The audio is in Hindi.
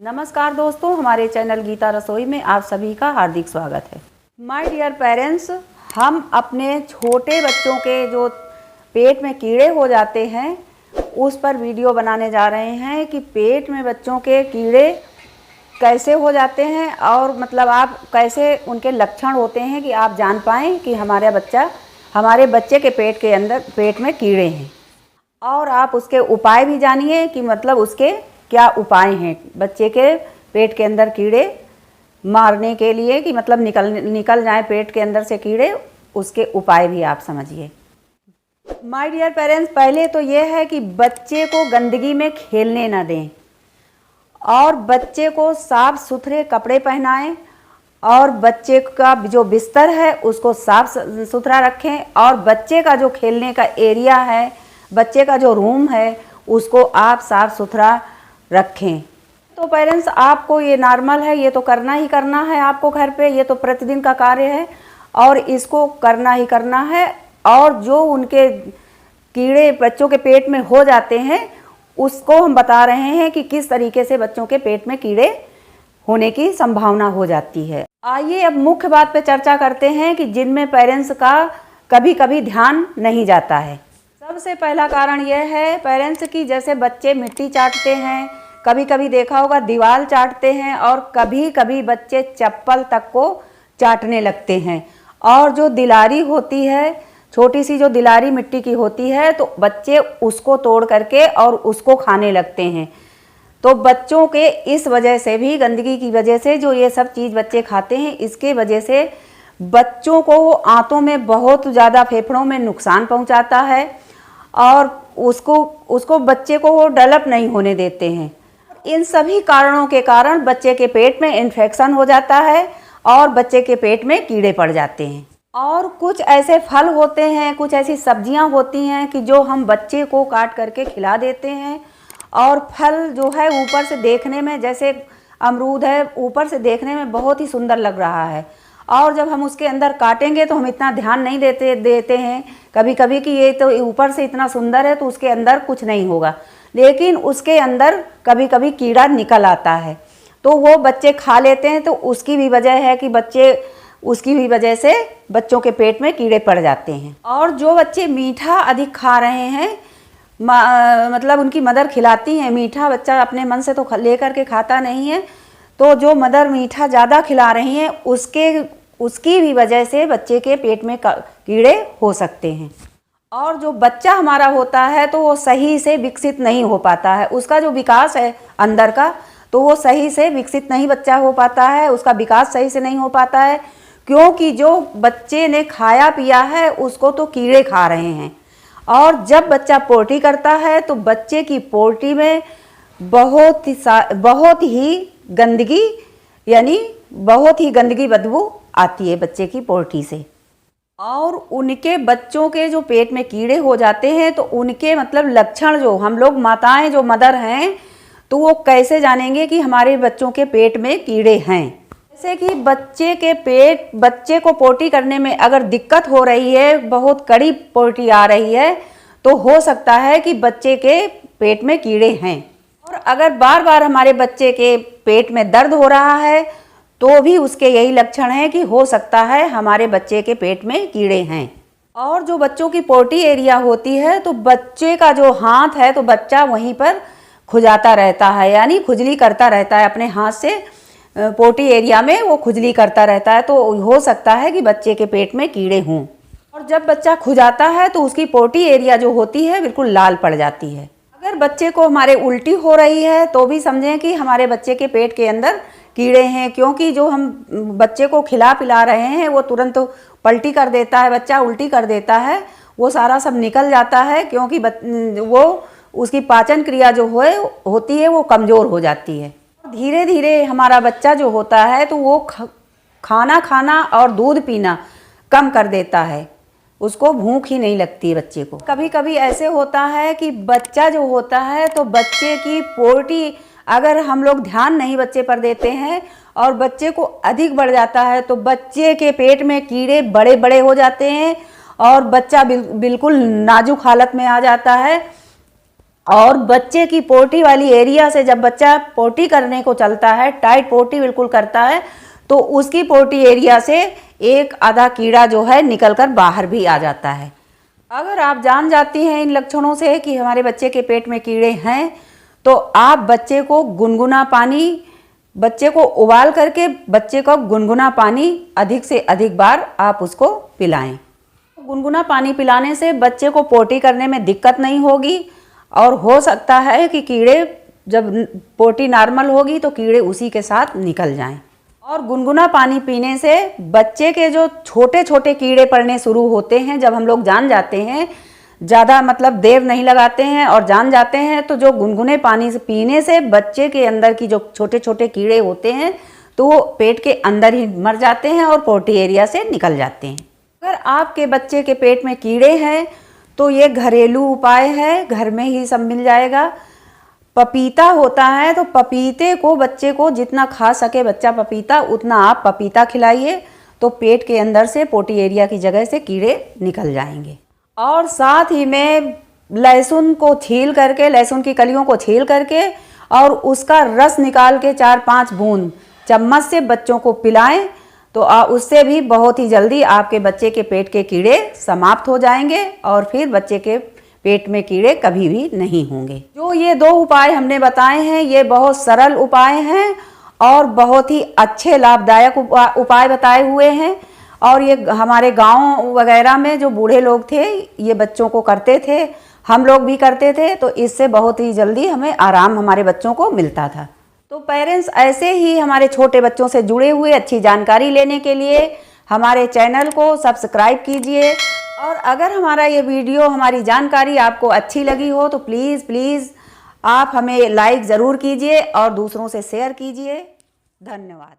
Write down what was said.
नमस्कार दोस्तों, हमारे चैनल गीता रसोई में आप सभी का हार्दिक स्वागत है। माय डियर पेरेंट्स, हम अपने छोटे बच्चों के जो पेट में कीड़े हो जाते हैं उस पर वीडियो बनाने जा रहे हैं कि पेट में बच्चों के कीड़े कैसे हो जाते हैं और मतलब आप कैसे उनके लक्षण होते हैं कि आप जान पाएँ कि हमारे बच्चे के पेट में कीड़े हैं, और आप उसके उपाय भी जानिए कि मतलब उसके क्या उपाय हैं बच्चे के पेट के अंदर कीड़े मारने के लिए, कि मतलब निकल जाए पेट के अंदर से कीड़े, उसके उपाय भी आप समझिए। माय डियर पेरेंट्स, पहले तो ये है कि बच्चे को गंदगी में खेलने ना दें और बच्चे को साफ सुथरे कपड़े पहनाएं और बच्चे का जो बिस्तर है उसको साफ सुथरा रखें और बच्चे का जो खेलने का एरिया है, बच्चे का जो रूम है, उसको आप साफ सुथरा रखें। तो पेरेंट्स, आपको ये नॉर्मल है, ये तो करना ही करना है आपको घर पे, ये तो प्रतिदिन का कार्य है और इसको करना ही करना है। और जो उनके कीड़े बच्चों के पेट में हो जाते हैं उसको हम बता रहे हैं कि किस तरीके से बच्चों के पेट में कीड़े होने की संभावना हो जाती है। आइए अब मुख्य बात पे चर्चा करते हैं कि जिनमें पेरेंट्स का कभी कभी ध्यान नहीं जाता है। सबसे पहला कारण यह है पेरेंट्स की, जैसे बच्चे मिट्टी चाटते हैं, कभी कभी देखा होगा दीवार चाटते हैं और कभी कभी बच्चे चप्पल तक को चाटने लगते हैं। और जो दिलारी होती है, छोटी सी जो दिलारी मिट्टी की होती है, तो बच्चे उसको तोड़ करके और उसको खाने लगते हैं। तो बच्चों के इस वजह से भी, गंदगी की वजह से जो ये सब चीज़ बच्चे खाते हैं, इसके वजह से बच्चों को आंतों में बहुत ज़्यादा, फेफड़ों में नुकसान पहुंचाता है और उसको बच्चे को वो डेवलप नहीं होने देते हैं। इन सभी कारणों के कारण बच्चे के पेट में इन्फेक्शन हो जाता है और बच्चे के पेट में कीड़े पड़ जाते हैं। और कुछ ऐसे फल होते हैं, कुछ ऐसी सब्जियां होती हैं कि जो हम बच्चे को काट करके खिला देते हैं और फल जो है ऊपर से देखने में, जैसे अमरूद है, ऊपर से देखने में बहुत ही सुंदर लग रहा है और जब हम उसके अंदर काटेंगे तो हम इतना ध्यान नहीं देते हैं कभी कभी कि ये तो ऊपर से इतना सुंदर है तो उसके अंदर कुछ नहीं होगा, लेकिन उसके अंदर कभी कभी कीड़ा निकल आता है तो वो बच्चे खा लेते हैं। तो उसकी भी वजह है कि उसकी भी वजह से बच्चों के पेट में कीड़े पड़ जाते हैं। और जो बच्चे मीठा अधिक खा रहे हैं, मतलब उनकी मदर खिलाती हैं मीठा, बच्चा अपने मन से तो लेकर के खाता नहीं है, तो जो मदर मीठा ज़्यादा खिला रही हैं उसकी भी वजह से बच्चे के पेट में कीड़े हो सकते हैं। और जो बच्चा हमारा होता है तो वो सही से विकसित नहीं हो पाता है, उसका जो विकास है अंदर का, तो वो सही से विकसित नहीं बच्चा हो पाता है, उसका विकास सही से नहीं हो पाता है, क्योंकि जो बच्चे ने खाया पिया है उसको तो कीड़े खा रहे हैं। और जब बच्चा पोटी करता है तो बच्चे की पोटी में बहुत ही गंदगी, यानी बहुत ही गंदगी बदबू आती है बच्चे की पोटी से। और उनके बच्चों के जो पेट में कीड़े हो जाते हैं तो उनके मतलब लक्षण, जो हम लोग माताएं जो मदर हैं तो वो कैसे जानेंगे कि हमारे बच्चों के पेट में कीड़े हैं। जैसे कि बच्चे को पोटी करने में अगर दिक्कत हो रही है, बहुत कड़ी पोटी आ रही है, तो हो सकता है कि बच्चे के पेट में कीड़े हैं। और अगर बार बार हमारे बच्चे के पेट में दर्द हो रहा है तो भी उसके यही लक्षण है कि हो सकता है हमारे बच्चे के पेट में कीड़े हैं। और जो बच्चों की पोटी एरिया होती है तो बच्चे का जो हाथ है तो बच्चा वहीं पर खुजाता रहता है, यानी खुजली करता रहता है अपने हाथ से, पोटी एरिया में वो खुजली करता रहता है, तो हो सकता है कि बच्चे के पेट में कीड़े हों। और जब बच्चा खुजाता है तो उसकी पोटी एरिया जो होती है बिल्कुल लाल पड़ जाती है। अगर बच्चे को हमारे उल्टी हो रही है तो भी समझें कि हमारे बच्चे के पेट के अंदर कीड़े हैं, क्योंकि जो हम बच्चे को खिला पिला रहे हैं वो तुरंत पलटी कर देता है, बच्चा उल्टी कर देता है, वो सारा सब निकल जाता है, क्योंकि वो उसकी पाचन क्रिया जो होती है वो कमज़ोर हो जाती है। धीरे धीरे हमारा बच्चा जो होता है तो वो खाना खाना और दूध पीना कम कर देता है, उसको भूख ही नहीं लगती बच्चे को। कभी कभी ऐसे होता है कि बच्चा जो होता है तो बच्चे की पोटी, अगर हम लोग ध्यान नहीं बच्चे पर देते हैं और बच्चे को अधिक बढ़ जाता है तो बच्चे के पेट में कीड़े बड़े बड़े हो जाते हैं और बच्चा बिल्कुल नाजुक हालत में आ जाता है और बच्चे की पोटी वाली एरिया से जब बच्चा पोटी करने को चलता है, टाइट पोटी बिल्कुल करता है, तो उसकी पोटी एरिया से एक आधा कीड़ा जो है निकलकर बाहर भी आ जाता है। अगर आप जान जाती हैं इन लक्षणों से कि हमारे बच्चे के पेट में कीड़े हैं, तो आप बच्चे को गुनगुना पानी, बच्चे को उबाल करके बच्चे को गुनगुना पानी अधिक से अधिक बार आप उसको पिलाएं। गुनगुना पानी पिलाने से बच्चे को पोटी करने में दिक्कत नहीं होगी और हो सकता है कि कीड़े जब पोटी नॉर्मल होगी तो कीड़े उसी के साथ निकल जाएं। और गुनगुना पानी पीने से बच्चे के जो छोटे छोटे कीड़े पड़ने शुरू होते हैं, जब हम लोग जान जाते हैं, ज़्यादा मतलब देर नहीं लगाते हैं और जान जाते हैं, तो जो गुनगुने पानी से पीने से बच्चे के अंदर की जो छोटे छोटे कीड़े होते हैं तो वो पेट के अंदर ही मर जाते हैं और पोटी एरिया से निकल जाते हैं। अगर आपके बच्चे के पेट में कीड़े हैं तो ये घरेलू उपाय है, घर में ही सब मिल जाएगा। पपीता होता है तो पपीते को बच्चे को जितना खा सके बच्चा पपीता, उतना आप पपीता खिलाइए, तो पेट के अंदर से पोटी एरिया की जगह से कीड़े निकल जाएंगे। और साथ ही में लहसुन को छील करके, लहसुन की कलियों को छील करके और उसका रस निकाल के 4-5 बूंद चम्मच से बच्चों को पिलाएं, तो उससे भी बहुत ही जल्दी आपके बच्चे के पेट के कीड़े समाप्त हो जाएंगे और फिर बच्चे के पेट में कीड़े कभी भी नहीं होंगे। जो ये 2 उपाय हमने बताए हैं, ये बहुत सरल उपाय हैं और बहुत ही अच्छे लाभदायक उपाय बताए हुए हैं। और ये हमारे गांव वगैरह में जो बूढ़े लोग थे ये बच्चों को करते थे, हम लोग भी करते थे, तो इससे बहुत ही जल्दी हमें आराम हमारे बच्चों को मिलता था। तो पेरेंट्स ऐसे ही हमारे छोटे बच्चों से जुड़े हुए अच्छी जानकारी लेने के लिए हमारे चैनल को सब्सक्राइब कीजिए। और अगर हमारा ये वीडियो, हमारी जानकारी आपको अच्छी लगी हो तो प्लीज़ आप हमें लाइक ज़रूर कीजिए और दूसरों से शेयर कीजिए। धन्यवाद।